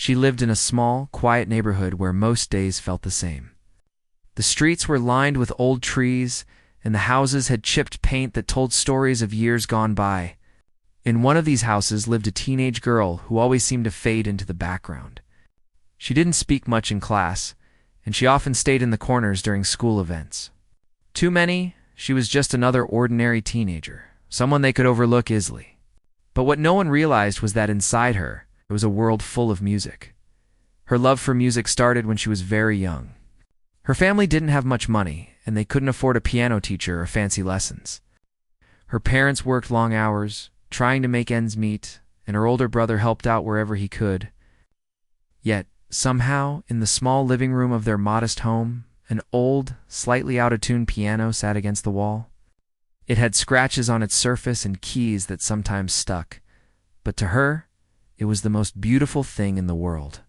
She lived in a small, quiet neighborhood where most days felt the same. The streets were lined with old trees, and the houses had chipped paint that told stories of years gone by. In one of these houses lived a teenage girl who always seemed to fade into the background. She didn't speak much in class, and she often stayed in the corners during school events. Too many, she was just another ordinary teenager, someone they could overlook easily. But what no one realized was that inside her, there was a world full of music. Her love for music started when she was very young. Her family didn't have much money, and they couldn't afford a piano teacher or fancy lessons. Her parents worked long hours, trying to make ends meet, and her older brother helped out wherever he could. Yet, somehow, in the small living room of their modest home, an old, slightly out-of-tune piano sat against the wall. It had scratches on its surface and keys that sometimes stuck, but to her, it was the most beautiful thing in the world.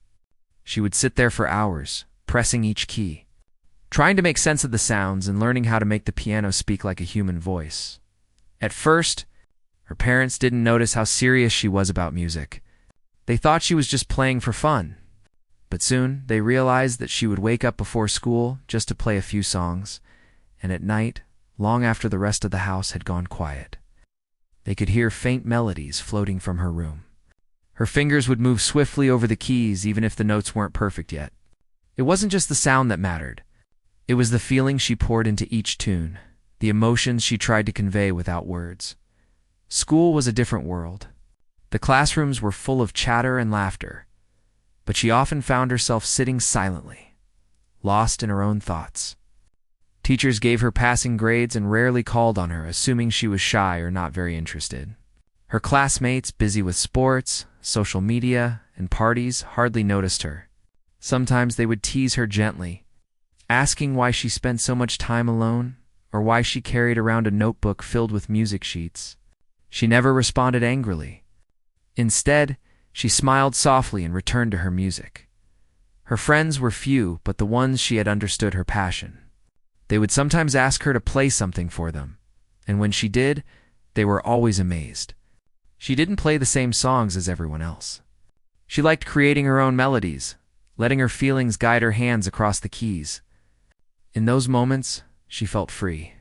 She would sit there for hours, pressing each key, trying to make sense of the sounds and learning how to make the piano speak like a human voice. At first, her parents didn't notice how serious she was about music. They thought she was just playing for fun. But soon, they realized that she would wake up before school just to play a few songs, and at night, long after the rest of the house had gone quiet, they could hear faint melodies floating from her room. Her fingers would move swiftly over the keys even if the notes weren't perfect yet. It wasn't just the sound that mattered. It was the feeling she poured into each tune, the emotions she tried to convey without words. School was a different world. The classrooms were full of chatter and laughter, but she often found herself sitting silently, lost in her own thoughts. Teachers gave her passing grades and rarely called on her, assuming she was shy or not very interested. Her classmates, busy with sports, social media, and parties, hardly noticed her. Sometimes they would tease her gently, asking why she spent so much time alone or why she carried around a notebook filled with music sheets. She never responded angrily. Instead, she smiled softly and returned to her music. Her friends were few, but the ones she had understood her passion. They would sometimes ask her to play something for them, and when she did, they were always amazed. She didn't play the same songs as everyone else. She liked creating her own melodies, letting her feelings guide her hands across the keys. In those moments, she felt free,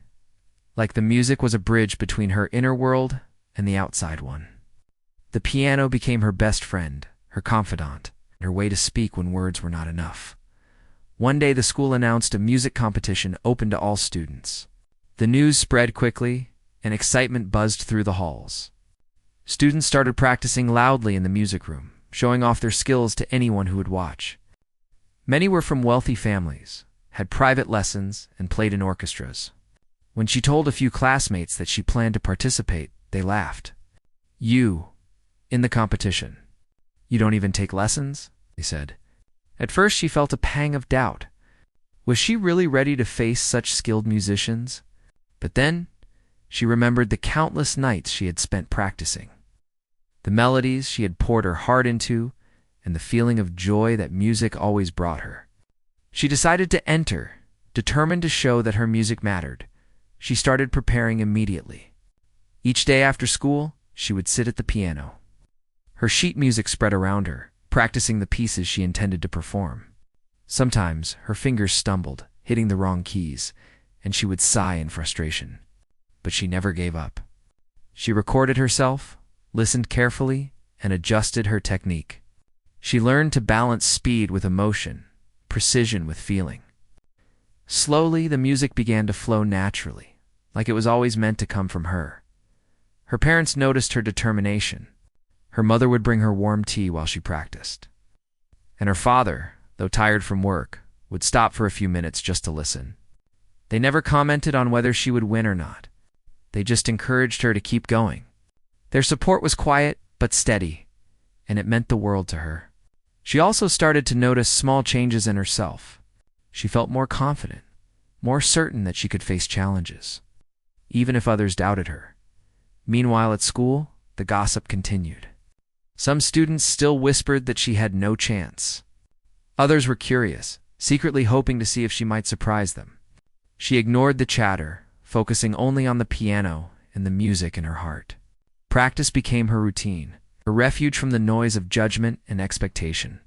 like the music was a bridge between her inner world and the outside one. The piano became her best friend, her confidant, and her way to speak when words were not enough. One day the school announced a music competition open to all students. The news spread quickly, and excitement buzzed through the halls. Students started practicing loudly in the music room, showing off their skills to anyone who would watch. Many were from wealthy families, had private lessons, and played in orchestras. When she told a few classmates that she planned to participate, they laughed. "You, in the competition. You don't even take lessons?" they said. At first she felt a pang of doubt. Was she really ready to face such skilled musicians? But then she remembered the countless nights she had spent practicing, the melodies she had poured her heart into, and the feeling of joy that music always brought her. She decided to enter, determined to show that her music mattered. She started preparing immediately. Each day after school, she would sit at the piano. Her sheet music spread around her, practicing the pieces she intended to perform. Sometimes her fingers stumbled, hitting the wrong keys, and she would sigh in frustration. But she never gave up. She recorded herself, listened carefully, and adjusted her technique. She learned to balance speed with emotion, precision with feeling. Slowly, the music began to flow naturally, like it was always meant to come from her. Her parents noticed her determination. Her mother would bring her warm tea while she practiced. And her father, though tired from work, would stop for a few minutes just to listen. They never commented on whether she would win or not. They just encouraged her to keep going. Their support was quiet but steady, and it meant the world to her. She also started to notice small changes in herself. She felt more confident, more certain that she could face challenges, even if others doubted her. Meanwhile, at school, the gossip continued. Some students still whispered that she had no chance. Others were curious, secretly hoping to see if she might surprise them. She ignored the chatter, focusing only on the piano and the music in her heart. Practice became her routine, a refuge from the noise of judgment and expectation.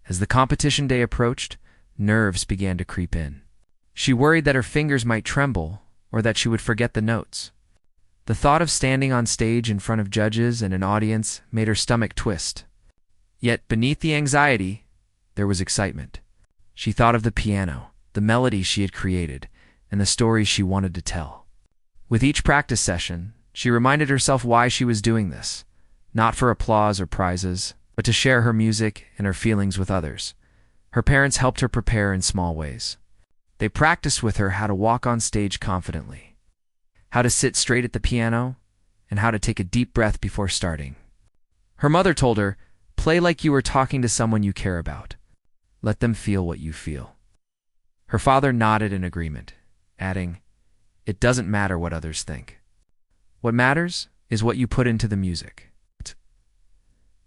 As the competition day approached, nerves began to creep in. She worried that her fingers might tremble or that she would forget the notes. The thought of standing on stage in front of judges and an audience made her stomach twist. Yet beneath the anxiety, there was excitement. She thought of the piano, the melodies she had created, and the stories she wanted to tell. With each practice session, she reminded herself why she was doing this, not for applause or prizes, but to share her music and her feelings with others. Her parents helped her prepare in small ways. They practiced with her how to walk on stage confidently, how to sit straight at the piano, and how to take a deep breath before starting. Her mother told her, "Play like you were talking to someone you care about. Let them feel what you feel." Her father nodded in agreement, adding, "It doesn't matter what others think. What matters is what you put into the music."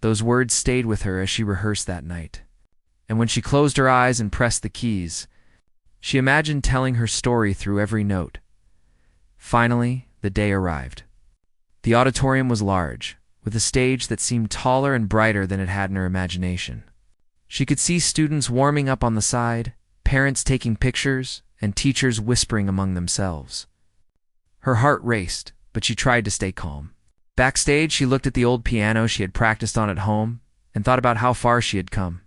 Those words stayed with her as she rehearsed that night. And when she closed her eyes and pressed the keys, she imagined telling her story through every note. Finally, the day arrived. The auditorium was large, with a stage that seemed taller and brighter than it had in her imagination. She could see students warming up on the side, parents taking pictures, and teachers whispering among themselves. Her heart raced, but she tried to stay calm. Backstage, she looked at the old piano she had practiced on at home and thought about how far she had come.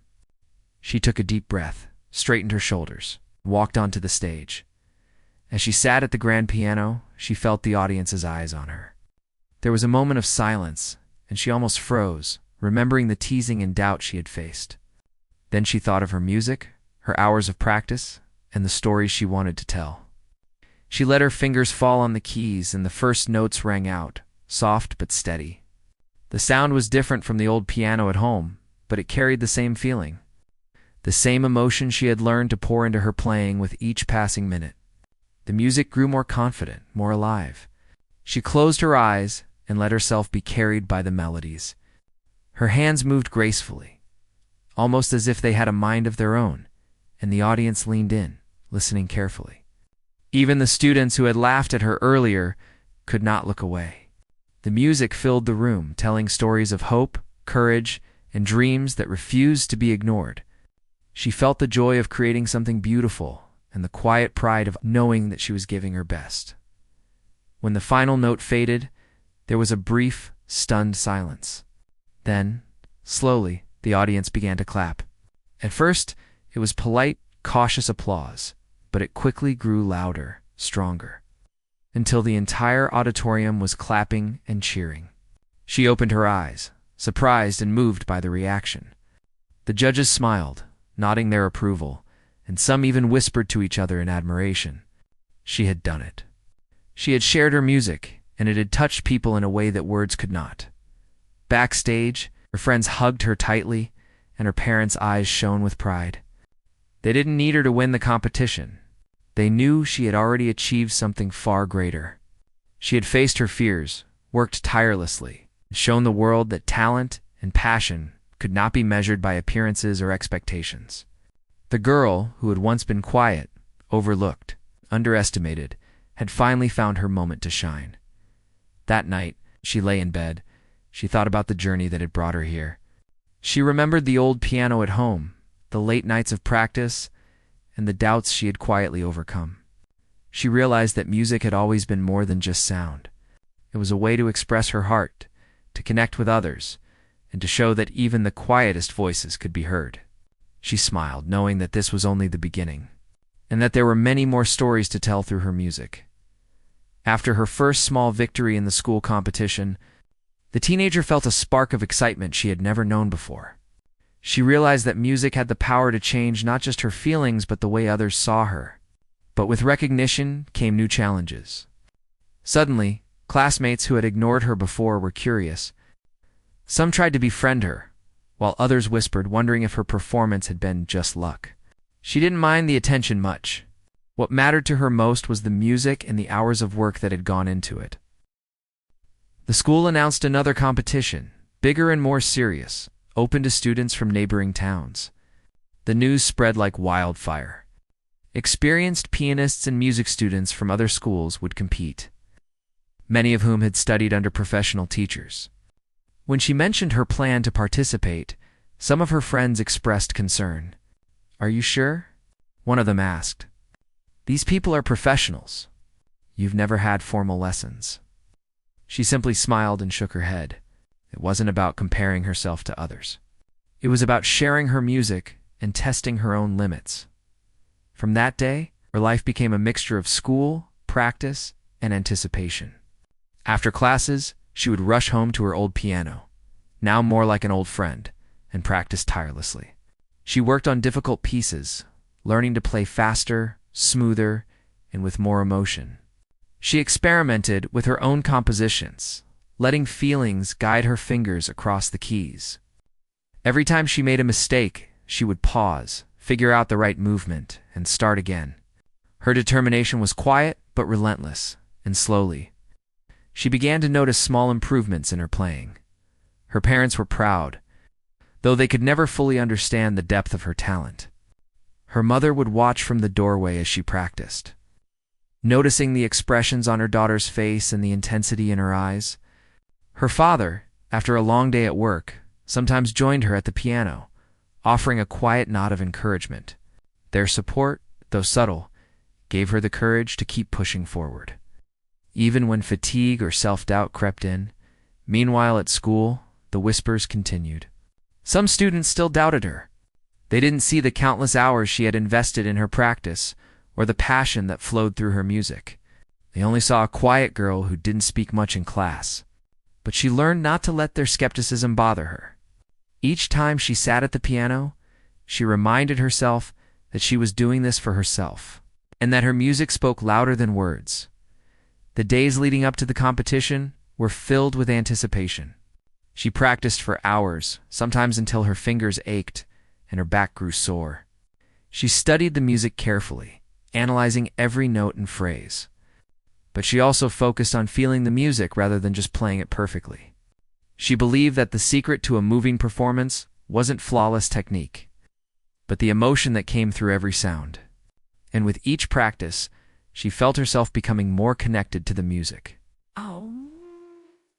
She took a deep breath, straightened her shoulders, and walked onto the stage. As she sat at the grand piano, she felt the audience's eyes on her. There was a moment of silence, and she almost froze, remembering the teasing and doubt she had faced. Then she thought of her music, her hours of practice, and the stories she wanted to tell. She let her fingers fall on the keys, and the first notes rang out, soft but steady. The sound was different from the old piano at home, but it carried the same feeling, the same emotion she had learned to pour into her playing with each passing minute. The music grew more confident, more alive. She closed her eyes and let herself be carried by the melodies. Her hands moved gracefully, almost as if they had a mind of their own, and the audience leaned in, listening carefully. Even the students who had laughed at her earlier could not look away. The music filled the room, telling stories of hope, courage, and dreams that refused to be ignored. She felt the joy of creating something beautiful and the quiet pride of knowing that she was giving her best. When the final note faded, there was a brief, stunned silence. Then, slowly, the audience began to clap. At first, it was polite, cautious applause, but it quickly grew louder, stronger, until the entire auditorium was clapping and cheering. She opened her eyes, surprised and moved by the reaction. The judges smiled, nodding their approval, and some even whispered to each other in admiration. She had done it. She had shared her music, and it had touched people in a way that words could not. Backstage, her friends hugged her tightly, and her parents' eyes shone with pride. They didn't need her to win the competition. They knew she had already achieved something far greater. She had faced her fears, worked tirelessly, and shown the world that talent and passion could not be measured by appearances or expectations. The girl, who had once been quiet, overlooked, underestimated, had finally found her moment to shine. That night, she lay in bed. She thought about the journey that had brought her here. She remembered the old piano at home, the late nights of practice, and the doubts she had quietly overcome. She realized that music had always been more than just sound. It was a way to express her heart, to connect with others, and to show that even the quietest voices could be heard. She smiled, knowing that this was only the beginning, and that there were many more stories to tell through her music. After her first small victory in the school competition, the teenager felt a spark of excitement she had never known before. She realized that music had the power to change not just her feelings but the way others saw her. But with recognition came new challenges. Suddenly, classmates who had ignored her before were curious. Some tried to befriend her, while others whispered, wondering if her performance had been just luck. She didn't mind the attention much. What mattered to her most was the music and the hours of work that had gone into it. The school announced another competition, bigger and more serious, open to students from neighboring towns. The news spread like wildfire. Experienced pianists and music students from other schools would compete, many of whom had studied under professional teachers. When she mentioned her plan to participate, Some of her friends expressed concern. "Are you sure?" one of them asked. "These people are professionals. You've never had formal lessons." She simply smiled and shook her head. It wasn't about comparing herself to others. It was about sharing her music and testing her own limits. From that day, her life became a mixture of school, practice, and anticipation. After classes, she would rush home to her old piano, now more like an old friend, and practice tirelessly. She worked on difficult pieces, learning to play faster, smoother, and with more emotion. She experimented with her own compositions, letting feelings guide her fingers across the keys. Every time she made a mistake, she would pause, figure out the right movement, and start again. Her determination was quiet but relentless, and slowly, she began to notice small improvements in her playing. Her parents were proud, though they could never fully understand the depth of her talent. Her mother would watch from the doorway as she practiced, noticing the expressions on her daughter's face and the intensity in her eyes. Her father, after a long day at work, sometimes joined her at the piano, offering a quiet nod of encouragement. Their support, though subtle, gave her the courage to keep pushing forward, even when fatigue or self-doubt crept in. Meanwhile, at school, the whispers continued. Some students still doubted her. They didn't see the countless hours she had invested in her practice or the passion that flowed through her music. They only saw a quiet girl who didn't speak much in class. But she learned not to let their skepticism bother her. Each time she sat at the piano, she reminded herself that she was doing this for herself, and that her music spoke louder than words. The days leading up to the competition were filled with anticipation. She practiced for hours, sometimes until her fingers ached and her back grew sore. She studied the music carefully, analyzing every note and phrase. But she also focused on feeling the music rather than just playing it perfectly. She believed that the secret to a moving performance wasn't flawless technique, but the emotion that came through every sound. And with each practice, she felt herself becoming more connected to the music,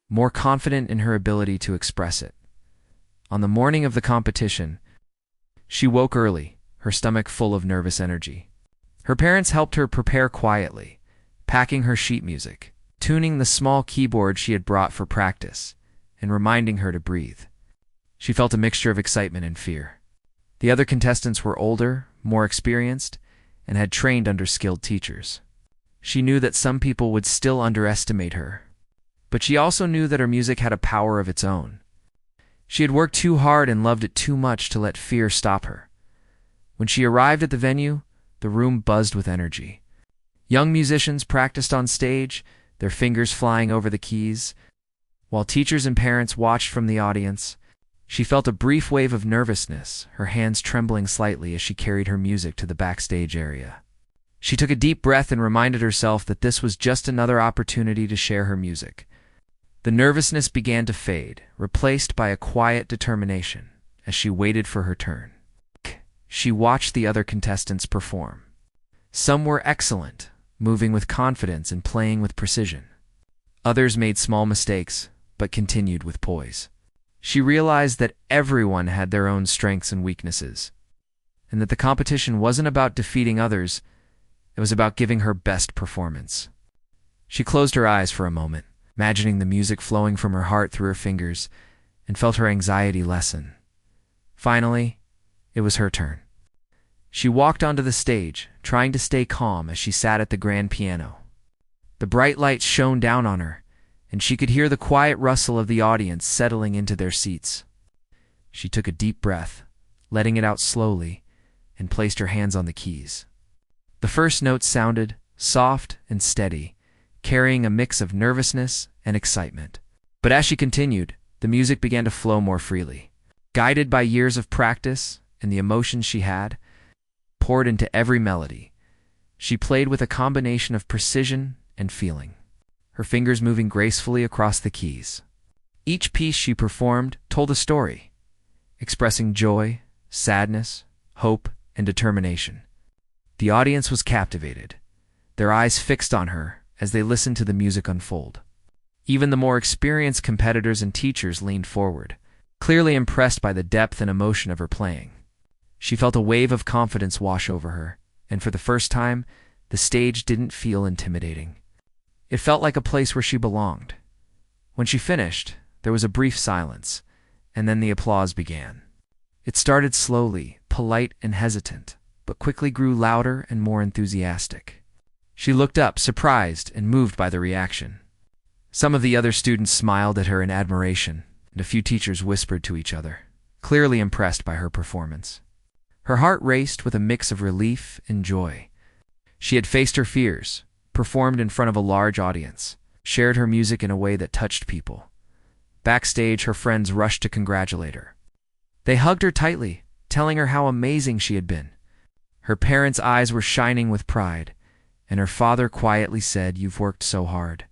more confident in her ability to express it. On the morning of the competition, she woke early, her stomach full of nervous energy. Her parents helped her prepare quietly, packing her sheet music, tuning the small keyboard she had brought for practice, and reminding her to breathe. She felt a mixture of excitement and fear. The other contestants were older, more experienced, and had trained under skilled teachers. She knew that some people would still underestimate her, but she also knew that her music had a power of its own. She had worked too hard and loved it too much to let fear stop her. When she arrived at the venue, the room buzzed with energy. Young musicians practiced on stage, their fingers flying over the keys. While teachers and parents watched from the audience, she felt a brief wave of nervousness, her hands trembling slightly as she carried her music to the backstage area. She took a deep breath and reminded herself that this was just another opportunity to share her music. The nervousness began to fade, replaced by a quiet determination as she waited for her turn. She watched the other contestants perform. Some were excellent, moving with confidence and playing with precision. Others made small mistakes, but continued with poise. She realized that everyone had their own strengths and weaknesses, and that the competition wasn't about defeating others, it was about giving her best performance. She closed her eyes for a moment, imagining the music flowing from her heart through her fingers, and felt her anxiety lessen. Finally, it was her turn. She walked onto the stage, trying to stay calm as she sat at the grand piano. The bright lights shone down on her, and she could hear the quiet rustle of the audience settling into their seats. She took a deep breath, letting it out slowly, and placed her hands on the keys. The first notes sounded soft and steady, carrying a mix of nervousness and excitement. But as she continued, the music began to flow more freely. Guided by years of practice and the emotions she had poured into every melody, she played with a combination of precision and feeling, her fingers moving gracefully across the keys. Each piece she performed told a story, expressing joy, sadness, hope, and determination. The audience was captivated, their eyes fixed on her as they listened to the music unfold. Even the more experienced competitors and teachers leaned forward, clearly impressed by the depth and emotion of her playing. She felt a wave of confidence wash over her, and for the first time, the stage didn't feel intimidating. It felt like a place where she belonged. When she finished, there was a brief silence, and then the applause began. It started slowly, polite and hesitant, but quickly grew louder and more enthusiastic. She looked up, surprised and moved by the reaction. Some of the other students smiled at her in admiration, and a few teachers whispered to each other, clearly impressed by her performance. Her heart raced with a mix of relief and joy. She had faced her fears, performed in front of a large audience, shared her music in a way that touched people. Backstage, her friends rushed to congratulate her. They hugged her tightly, telling her how amazing she had been. Her parents' eyes were shining with pride, and her father quietly said, "You've worked so hard.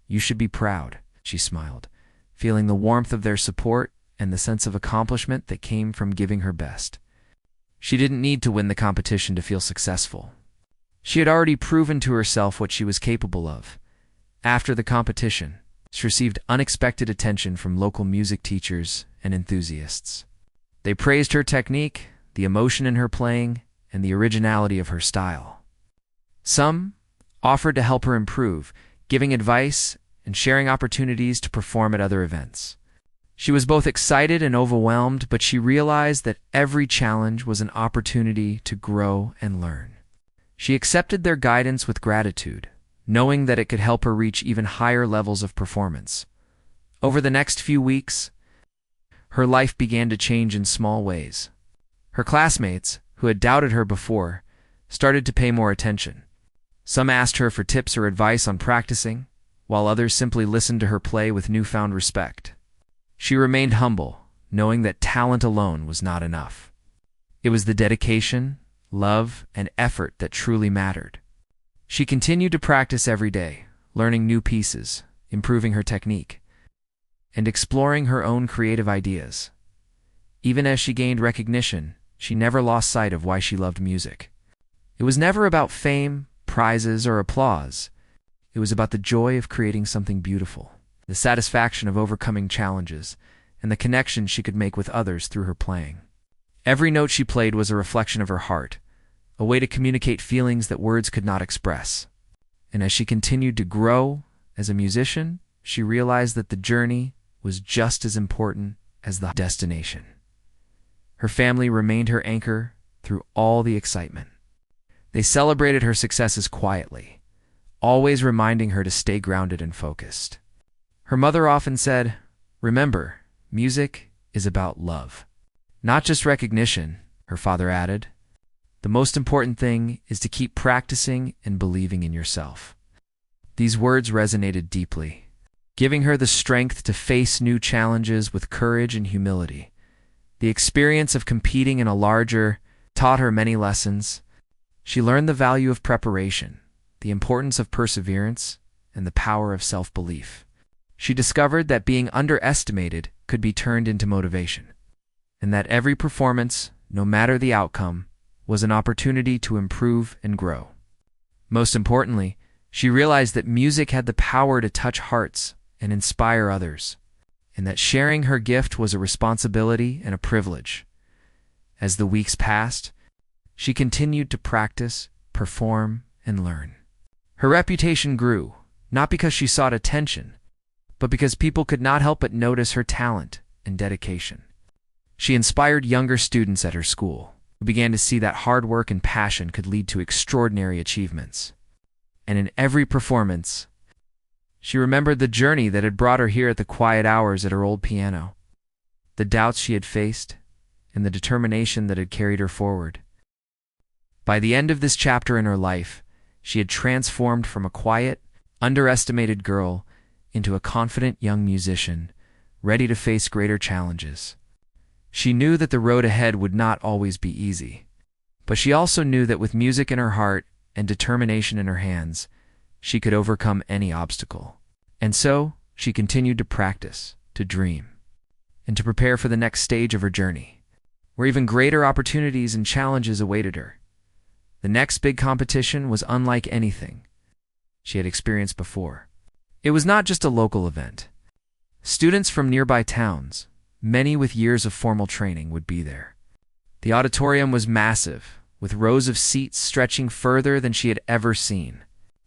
You should be proud," she smiled, feeling the warmth of their support and the sense of accomplishment that came from giving her best. She didn't need to win the competition to feel successful. She had already proven to herself what she was capable of. After the competition, she received unexpected attention from local music teachers and enthusiasts. They praised her technique, the emotion in her playing, and the originality of her style. Some offered to help her improve, giving advice and sharing opportunities to perform at other events. She was both excited and overwhelmed, but she realized that every challenge was an opportunity to grow and learn. She accepted their guidance with gratitude, knowing that it could help her reach even higher levels of performance. Over the next few weeks, her life began to change in small ways. Her classmates, who had doubted her before, started to pay more attention. Some asked her for tips or advice on practicing, while others simply listened to her play with newfound respect. She remained humble, knowing that talent alone was not enough. It was the dedication, love, and effort that truly mattered. She continued to practice every day, learning new pieces, improving her technique, and exploring her own creative ideas. Even as she gained recognition, she never lost sight of why she loved music. It was never about fame, prizes, or applause. It was about the joy of creating something beautiful, the satisfaction of overcoming challenges, and the connection she could make with others through her playing. Every note she played was a reflection of her heart, a way to communicate feelings that words could not express. And as she continued to grow as a musician, she realized that the journey was just as important as the destination. Her family remained her anchor through all the excitement. They celebrated her successes quietly, always reminding her to stay grounded and focused. Her mother often said, "Remember, music is about love. Not just recognition," her father added. "The most important thing is to keep practicing and believing in yourself." These words resonated deeply, giving her the strength to face new challenges with courage and humility. The experience of competing in a larger taught her many lessons. She learned the value of preparation, the importance of perseverance, and the power of self-belief. She discovered that being underestimated could be turned into motivation, and that every performance, no matter the outcome, was an opportunity to improve and grow. Most importantly, she realized that music had the power to touch hearts and inspire others, and that sharing her gift was a responsibility and a privilege. As the weeks passed, she continued to practice, perform, and learn. Her reputation grew, not because she sought attention, but because people could not help but notice her talent and dedication. She inspired younger students at her school, who began to see that hard work and passion could lead to extraordinary achievements. And in every performance, she remembered the journey that had brought her here at the quiet hours at her old piano, the doubts she had faced, and the determination that had carried her forward. By the end of this chapter in her life, she had transformed from a quiet, underestimated girl into a confident young musician, ready to face greater challenges. She knew that the road ahead would not always be easy, but she also knew that with music in her heart and determination in her hands, she could overcome any obstacle. And so, she continued to practice, to dream, and to prepare for the next stage of her journey, where even greater opportunities and challenges awaited her. The next big competition was unlike anything she had experienced before. It was not just a local event. Students from nearby towns, Many with years of formal training would be there. The auditorium was massive, with rows of seats stretching further than she had ever seen.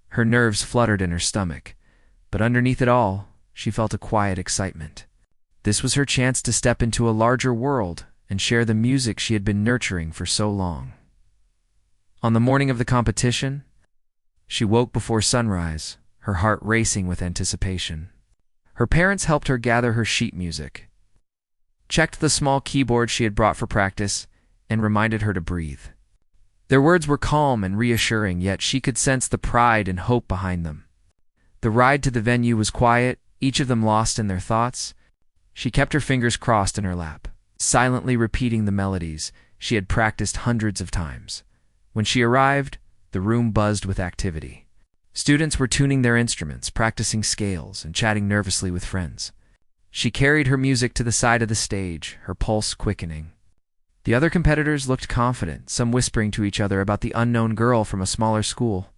Her nerves fluttered in her stomach, but underneath it all, she felt a quiet excitement. This was her chance to step into a larger world and share the music she had been nurturing for so long. On the morning of the competition, she woke before sunrise, her heart racing with anticipation. Her parents helped her gather her sheet music, checked the small keyboard she had brought for practice, and reminded her to breathe. Their words were calm and reassuring, yet she could sense the pride and hope behind them. The ride to the venue was quiet, each of them lost in their thoughts. She kept her fingers crossed in her lap, silently repeating the melodies she had practiced hundreds of times. When she arrived, the room buzzed with activity. Students were tuning their instruments, practicing scales, and chatting nervously with friends. She carried her music to the side of the stage, her pulse quickening. The other competitors looked confident, some whispering to each other about the unknown girl from a smaller school.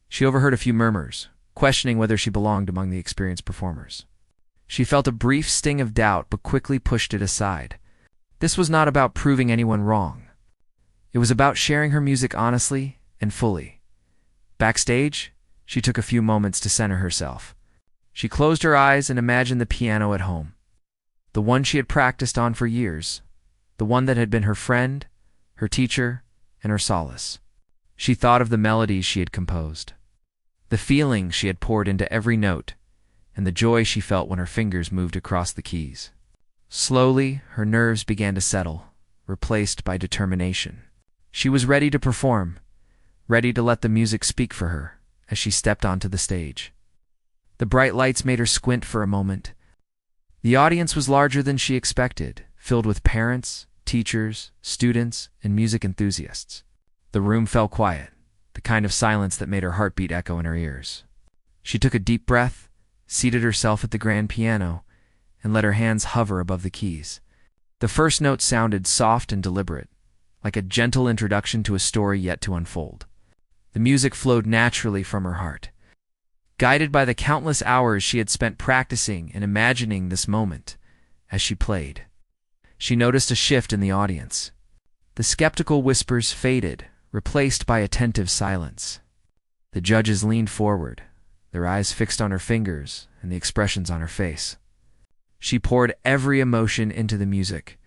She overheard a few murmurs, questioning whether she belonged among the experienced performers. She felt a brief sting of doubt, but quickly pushed it aside. This was not about proving anyone wrong. It was about sharing her music honestly and fully. Backstage, she took a few moments to center herself. She closed her eyes and imagined the piano at home, the one she had practiced on for years, the one that had been her friend, her teacher, and her solace. She thought of the melodies she had composed, the feeling she had poured into every note, and the joy she felt when her fingers moved across the keys. Slowly, her nerves began to settle, replaced by determination. She was ready to perform, ready to let the music speak for her as she stepped onto the stage. The bright lights made her squint for a moment. The audience was larger than she expected, filled with parents, teachers, students, and music enthusiasts. The room fell quiet, the kind of silence that made her heartbeat echo in her ears. She took a deep breath, seated herself at the grand piano, and let her hands hover above the keys. The first note sounded soft and deliberate, like a gentle introduction to a story yet to unfold. The music flowed naturally from her heart, guided by the countless hours she had spent practicing and imagining this moment. As she played, she noticed a shift in the audience. The skeptical whispers faded, replaced by attentive silence. The judges leaned forward, their eyes fixed on her fingers and the expressions on her face. She poured every emotion into the music,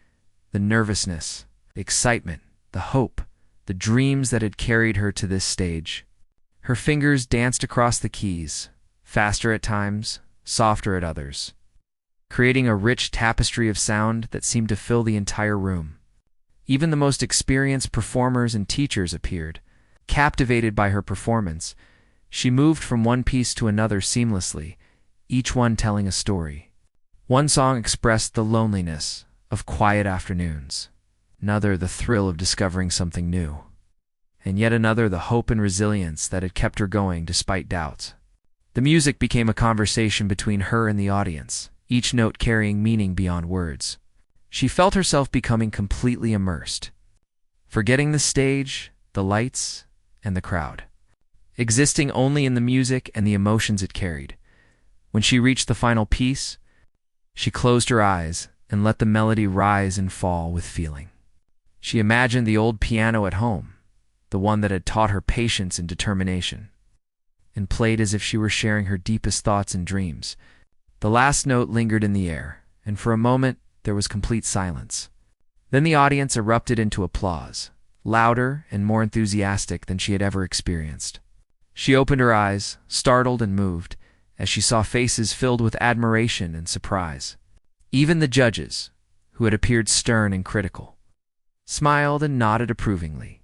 the nervousness, the excitement, the hope, the dreams that had carried her to this stage. Her fingers danced across the keys, faster at times, softer at others, creating a rich tapestry of sound that seemed to fill the entire room. Even the most experienced performers and teachers appeared, captivated by her performance. She moved from one piece to another seamlessly, each one telling a story. One song expressed the loneliness of quiet afternoons, another the thrill of discovering something new, and yet another the hope and resilience that had kept her going despite doubts. The music became a conversation between her and the audience, each note carrying meaning beyond words. She felt herself becoming completely immersed, forgetting the stage, the lights, and the crowd, existing only in the music and the emotions it carried. When she reached the final piece, she closed her eyes and let the melody rise and fall with feeling. She imagined the old piano at home, the one that had taught her patience and determination, and played as if she were sharing her deepest thoughts and dreams. The last note lingered in the air, and for a moment there was complete silence. Then the audience erupted into applause, louder and more enthusiastic than she had ever experienced. She opened her eyes, startled and moved, as she saw faces filled with admiration and surprise. Even the judges, who had appeared stern and critical, smiled and nodded approvingly.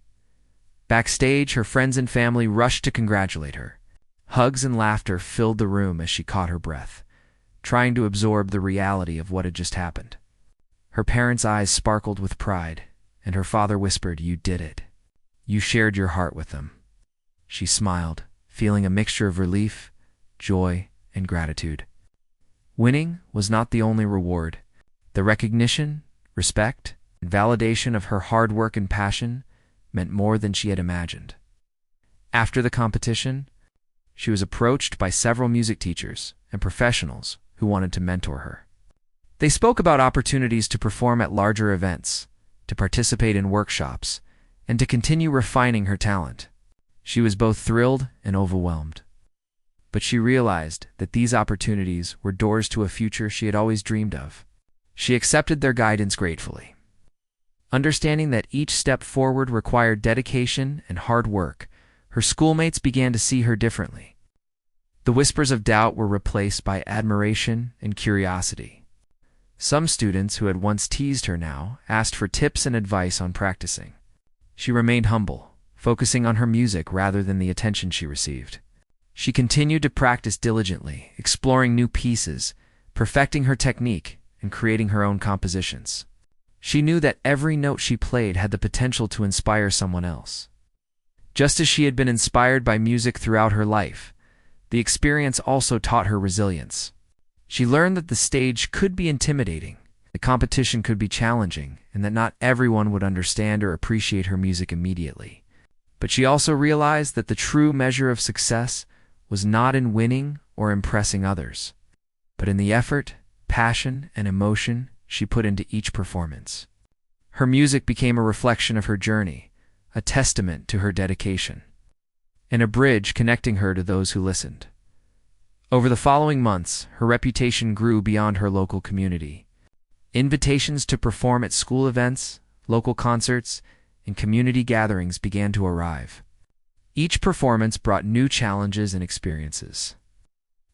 Backstage, her friends and family rushed to congratulate her. Hugs and laughter filled the room as she caught her breath, trying to absorb the reality of what had just happened. Her parents' eyes sparkled with pride, and her father whispered, "You did it. You shared your heart with them." She smiled, feeling a mixture of relief, joy, and gratitude. Winning was not the only reward. The recognition, respect, and validation of her hard work and passion meant more than she had imagined. After the competition, she was approached by several music teachers and professionals who wanted to mentor her. They spoke about opportunities to perform at larger events, to participate in workshops, and to continue refining her talent. She was both thrilled and overwhelmed. But she realized that these opportunities were doors to a future she had always dreamed of. She accepted their guidance gratefully. Understanding that each step forward required dedication and hard work, her schoolmates began to see her differently. The whispers of doubt were replaced by admiration and curiosity. Some students who had once teased her now asked for tips and advice on practicing. She remained humble, focusing on her music rather than the attention she received. She continued to practice diligently, exploring new pieces, perfecting her technique, and creating her own compositions. She knew that every note she played had the potential to inspire someone else. Just as she had been inspired by music throughout her life, the experience also taught her resilience. She learned that the stage could be intimidating, the competition could be challenging, and that not everyone would understand or appreciate her music immediately. But she also realized that the true measure of success was not in winning or impressing others, but in the effort, passion, and emotion she put into each performance. Her music became a reflection of her journey, a testament to her dedication, and a bridge connecting her to those who listened. Over the following months, her reputation grew beyond her local community. Invitations to perform at school events, local concerts, and community gatherings began to arrive. Each performance brought new challenges and experiences,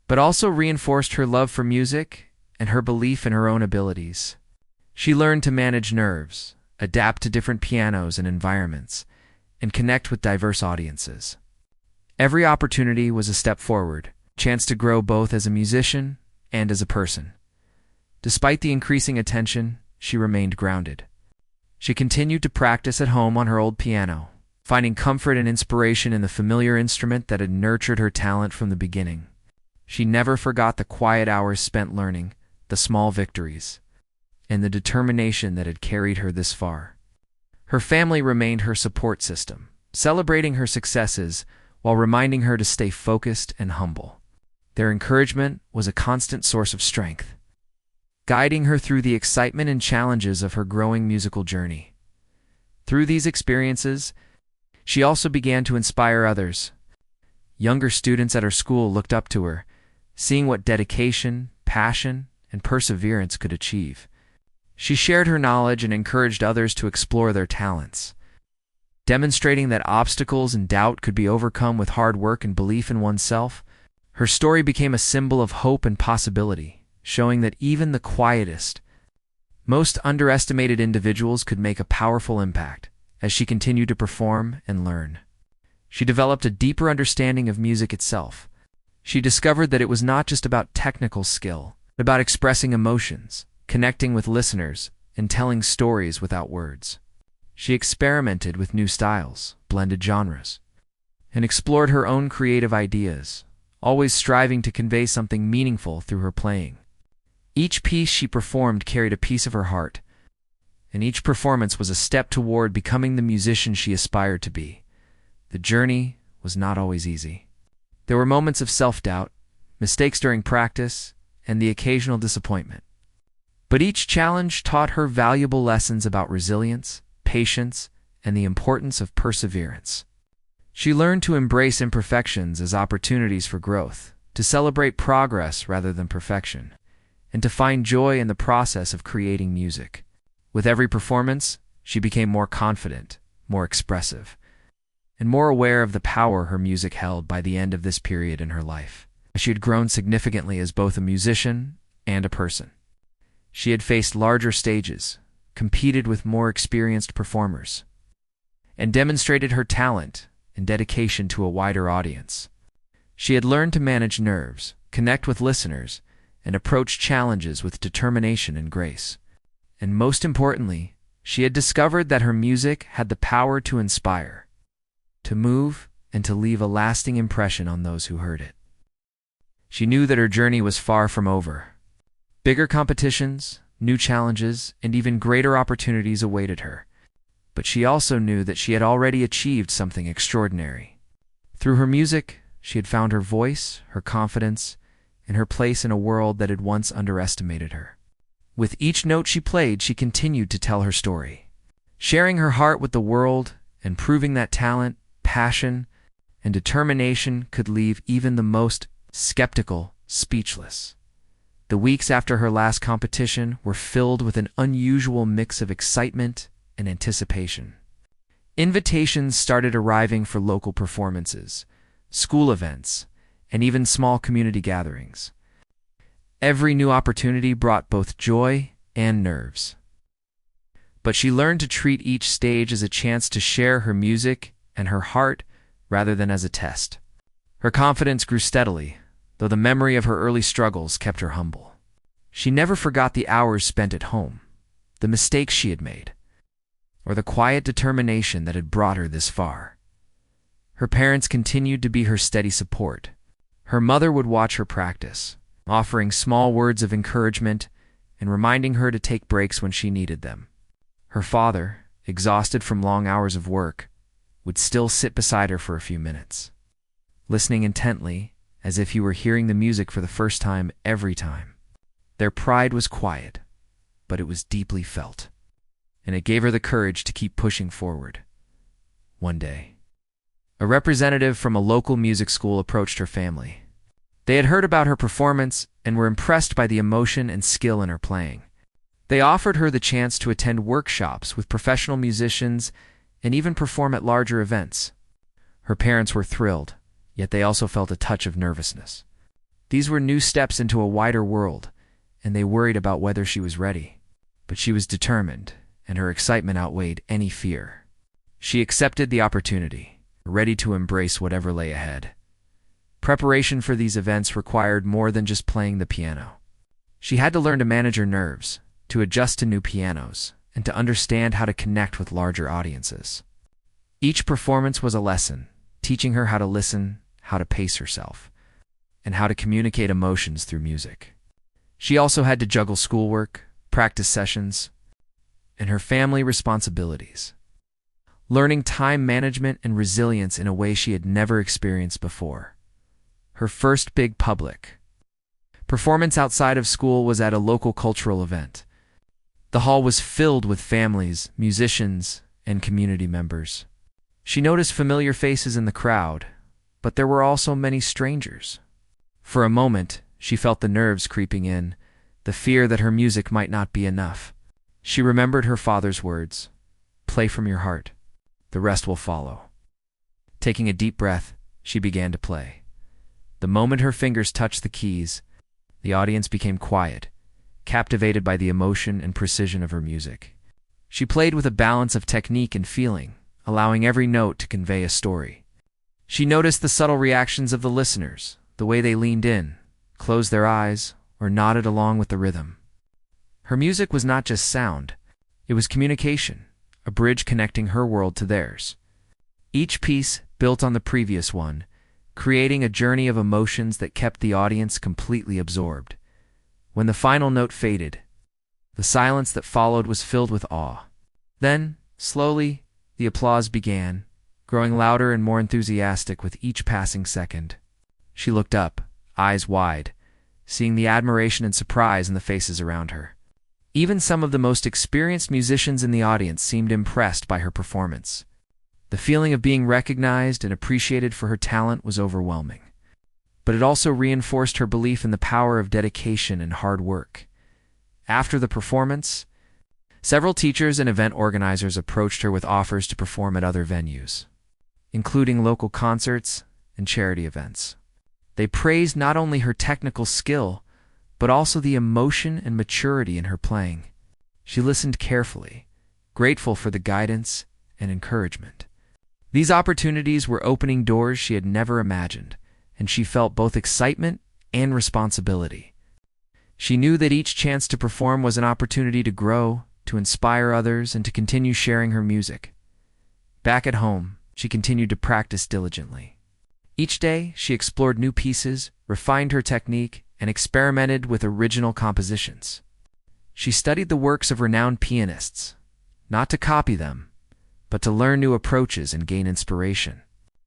but also reinforced her love for music and her belief in her own abilities. She learned to manage nerves, adapt to different pianos and environments, and connect with diverse audiences. Every opportunity was a step forward, a chance to grow both as a musician and as a person. Despite the increasing attention, she remained grounded. She continued to practice at home on her old piano, finding comfort and inspiration in the familiar instrument that had nurtured her talent from the beginning. She never forgot the quiet hours spent learning, the small victories, and the determination that had carried her this far. Her family remained her support system, celebrating her successes while reminding her to stay focused and humble. Their encouragement was a constant source of strength, guiding her through the excitement and challenges of her growing musical journey. Through these experiences, she also began to inspire others. Younger students at her school looked up to her, seeing what dedication, passion, and perseverance could achieve. She shared her knowledge and encouraged others to explore their talents, demonstrating that obstacles and doubt could be overcome with hard work and belief in oneself. Her story became a symbol of hope and possibility, showing that even the quietest, most underestimated individuals could make a powerful impact. As she continued to perform and learn, she developed a deeper understanding of music itself. She discovered that it was not just about technical skill, but about expressing emotions, connecting with listeners, and telling stories without words. She experimented with new styles, blended genres, and explored her own creative ideas, always striving to convey something meaningful through her playing. Each piece she performed carried a piece of her heart, and each performance was a step toward becoming the musician she aspired to be. The journey was not always easy. There were moments of self-doubt, mistakes during practice, and the occasional disappointment. But each challenge taught her valuable lessons about resilience, patience, and the importance of perseverance. She learned to embrace imperfections as opportunities for growth, to celebrate progress rather than perfection, and to find joy in the process of creating music. With every performance, she became more confident, more expressive, and more aware of the power her music held. By the end of this period in her life, she had grown significantly as both a musician and a person. She had faced larger stages, competed with more experienced performers, and demonstrated her talent and dedication to a wider audience. She had learned to manage nerves, connect with listeners, and approach challenges with determination and grace. And most importantly, she had discovered that her music had the power to inspire, to move, and to leave a lasting impression on those who heard it. She knew that her journey was far from over. Bigger competitions, new challenges, and even greater opportunities awaited her. But she also knew that she had already achieved something extraordinary. Through her music, she had found her voice, her confidence, and her place in a world that had once underestimated her. With each note she played, she continued to tell her story, sharing her heart with the world and proving that talent, passion, and determination could leave even the most skeptical speechless. The weeks after her last competition were filled with an unusual mix of excitement and anticipation. Invitations started arriving for local performances, school events, and even small community gatherings. Every new opportunity brought both joy and nerves. But she learned to treat each stage as a chance to share her music and her heart rather than as a test. Her confidence grew steadily, though the memory of her early struggles kept her humble. She never forgot the hours spent at home, the mistakes she had made, or the quiet determination that had brought her this far. Her parents continued to be her steady support. Her mother would watch her practice, offering small words of encouragement and reminding her to take breaks when she needed them. Her father, exhausted from long hours of work, would still sit beside her for a few minutes, listening intently as if he were hearing the music for the first time every time. Their pride was quiet, but it was deeply felt, and it gave her the courage to keep pushing forward. One day, a representative from a local music school approached her family. They had heard about her performance and were impressed by the emotion and skill in her playing. They offered her the chance to attend workshops with professional musicians and even perform at larger events. Her parents were thrilled, yet they also felt a touch of nervousness. These were new steps into a wider world, and they worried about whether she was ready. But she was determined, and her excitement outweighed any fear. She accepted the opportunity, ready to embrace whatever lay ahead. Preparation for these events required more than just playing the piano. She had to learn to manage her nerves, to adjust to new pianos, and to understand how to connect with larger audiences. Each performance was a lesson, teaching her how to listen, how to pace herself, and how to communicate emotions through music. She also had to juggle schoolwork, practice sessions, and her family responsibilities, learning time management and resilience in a way she had never experienced before. Her first big public performance outside of school was at a local cultural event. The hall was filled with families, musicians, and community members. She noticed familiar faces in the crowd, but there were also many strangers. For a moment, she felt the nerves creeping in, the fear that her music might not be enough. She remembered her father's words, "Play from your heart. The rest will follow." Taking a deep breath, she began to play. The moment her fingers touched the keys, the audience became quiet, captivated by the emotion and precision of her music. She played with a balance of technique and feeling, allowing every note to convey a story. She noticed the subtle reactions of the listeners, the way they leaned in, closed their eyes, or nodded along with the rhythm. Her music was not just sound, it was communication, a bridge connecting her world to theirs. Each piece built on the previous one, creating a journey of emotions that kept the audience completely absorbed. When the final note faded, the silence that followed was filled with awe. Then, slowly, the applause began, growing louder and more enthusiastic with each passing second. She looked up, eyes wide, seeing the admiration and surprise in the faces around her. Even some of the most experienced musicians in the audience seemed impressed by her performance. The feeling of being recognized and appreciated for her talent was overwhelming. But it also reinforced her belief in the power of dedication and hard work. After the performance, several teachers and event organizers approached her with offers to perform at other venues, including local concerts and charity events. They praised not only her technical skill, but also the emotion and maturity in her playing. She listened carefully, grateful for the guidance and encouragement. These opportunities were opening doors she had never imagined, and she felt both excitement and responsibility. She knew that each chance to perform was an opportunity to grow, to inspire others, and to continue sharing her music. Back at home, she continued to practice diligently. Each day, she explored new pieces, refined her technique, and experimented with original compositions. She studied the works of renowned pianists, not to copy them, but to learn new approaches and gain inspiration.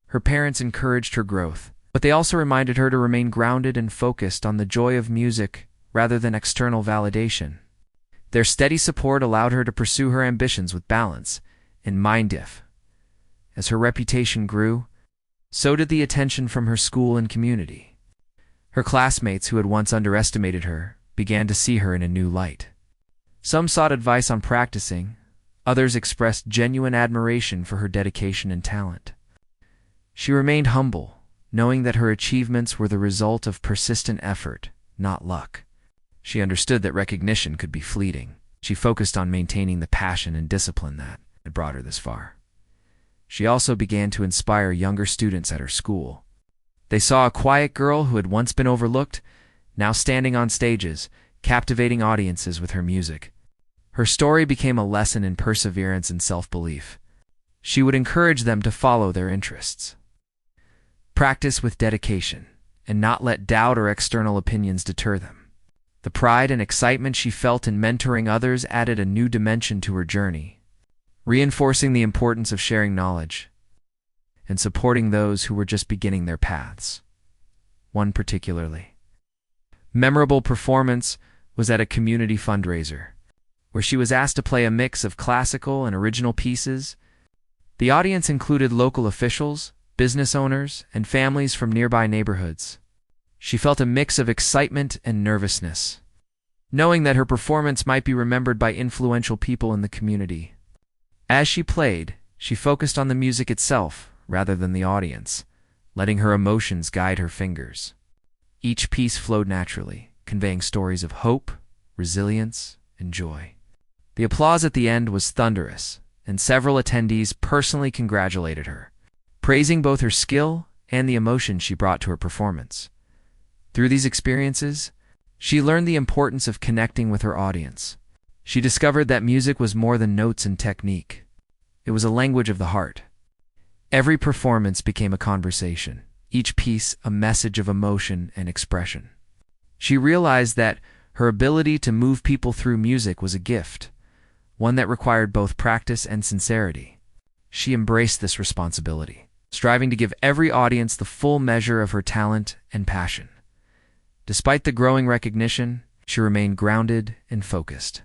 Her parents encouraged her growth, but they also reminded her to remain grounded and focused on the joy of music rather than external validation. Their steady support allowed her to pursue her ambitions with balance and mind-if. As her reputation grew, so did the attention from her school and community. Her classmates who had once underestimated her began to see her in a new light. Some sought advice on practicing, others expressed genuine admiration for her dedication and talent. She remained humble, knowing that her achievements were the result of persistent effort, not luck. She understood that recognition could be fleeting. She focused on maintaining the passion and discipline that had brought her this far. She also began to inspire younger students at her school. They saw a quiet girl who had once been overlooked, now standing on stages, captivating audiences with her music. Her story became a lesson in perseverance and self-belief. She would encourage them to follow their interests. Practice with dedication, and not let doubt or external opinions deter them. The pride and excitement she felt in mentoring others added a new dimension to her journey, reinforcing the importance of sharing knowledge and supporting those who were just beginning their paths. One particularly memorable performance was at a community fundraiser, where she was asked to play a mix of classical and original pieces. The audience included local officials, business owners, and families from nearby neighborhoods. She felt a mix of excitement and nervousness, knowing that her performance might be remembered by influential people in the community. As she played, she focused on the music itself rather than the audience, letting her emotions guide her fingers. Each piece flowed naturally, conveying stories of hope, resilience, and joy. The applause at the end was thunderous, and several attendees personally congratulated her, praising both her skill and the emotion she brought to her performance. Through these experiences, she learned the importance of connecting with her audience. She discovered that music was more than notes and technique. It was a language of the heart. Every performance became a conversation, each piece a message of emotion and expression. She realized that her ability to move people through music was a gift, one that required both practice and sincerity. She embraced this responsibility, striving to give every audience the full measure of her talent and passion. Despite the growing recognition, she remained grounded and focused.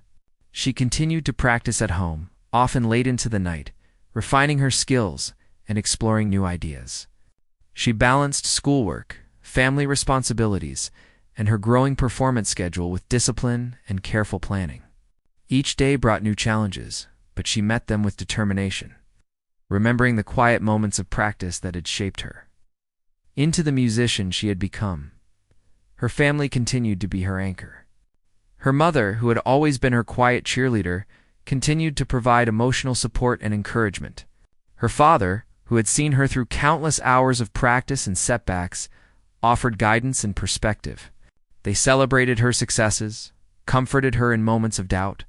She continued to practice at home, often late into the night, refining her skills and exploring new ideas. She balanced schoolwork, family responsibilities, and her growing performance schedule with discipline and careful planning. Each day brought new challenges, but she met them with determination, remembering the quiet moments of practice that had shaped her into the musician she had become. Her family continued to be her anchor. Her mother, who had always been her quiet cheerleader, continued to provide emotional support and encouragement. Her father, who had seen her through countless hours of practice and setbacks, offered guidance and perspective. They celebrated her successes, comforted her in moments of doubt,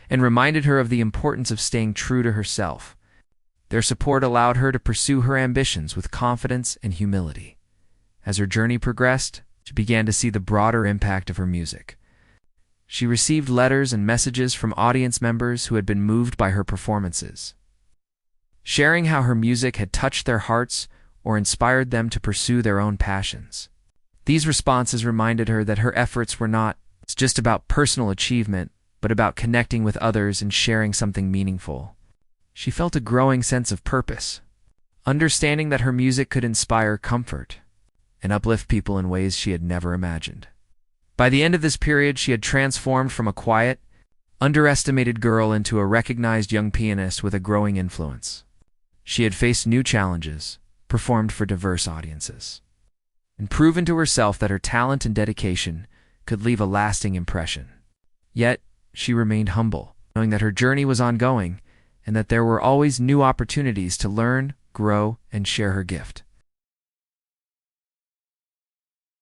and reminded her of the importance of staying true to herself. Their support allowed her to pursue her ambitions with confidence and humility. As her journey progressed, she began to see the broader impact of her music. She received letters and messages from audience members who had been moved by her performances, sharing how her music had touched their hearts or inspired them to pursue their own passions. These responses reminded her that her efforts were not just about personal achievement, but about connecting with others and sharing something meaningful. She felt a growing sense of purpose, understanding that her music could inspire comfort and uplift people in ways she had never imagined. By the end of this period, she had transformed from a quiet, underestimated girl into a recognized young pianist with a growing influence. She had faced new challenges, performed for diverse audiences, and proven to herself that her talent and dedication could leave a lasting impression. Yet, she remained humble, knowing that her journey was ongoing and that there were always new opportunities to learn, grow, and share her gift.